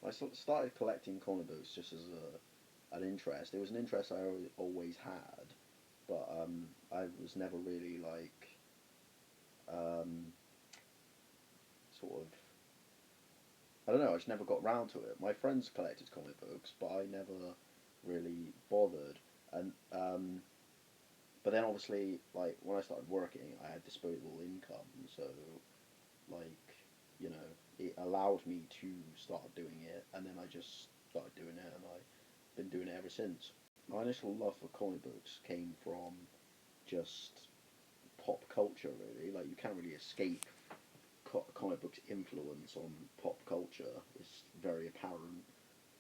I started collecting comic books just as an interest. It was an interest I always had, but I was never really like um, sort of. I don't know. I just never got round to it. My friends collected comic books, but I never really bothered. And but then obviously, like when I started working, I had disposable income, so like you know, it allowed me to start doing it, and then I just started doing it, and I've been doing it ever since. My initial love for comic books came from just pop culture, really. Like you can't really escape comic books' influence on pop culture. It's very apparent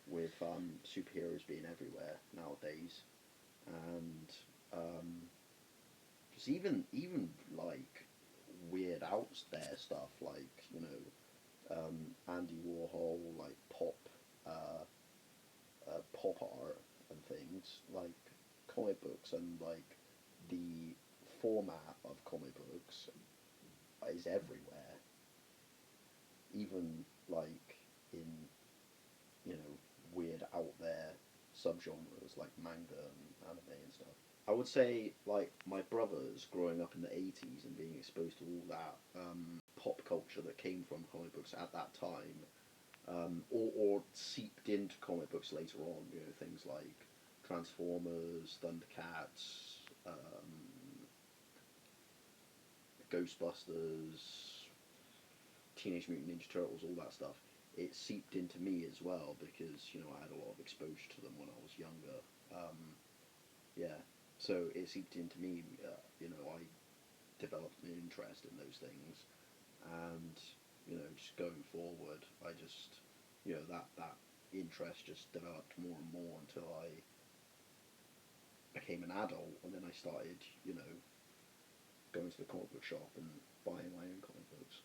with superheroes being everywhere nowadays, and um, just even like weird out there stuff, like Andy Warhol, like uh, pop art and things, like comic books and like the format of comic books is everywhere. Even like in weird out there subgenres like manga and anime and stuff. I would say like my brothers growing up in the 80s and being exposed to all that pop culture that came from comic books at that time, or seeped into comic books later on. Things like Transformers, Thundercats, Ghostbusters, Teenage Mutant Ninja Turtles, all that stuff. It seeped into me as well because I had a lot of exposure to them when I was younger. Yeah, so it seeped into me. I developed an interest in those things, and just going forward, I just that interest just developed more and more until I became an adult, and then I started going to the comic book shop and buying my own comic books.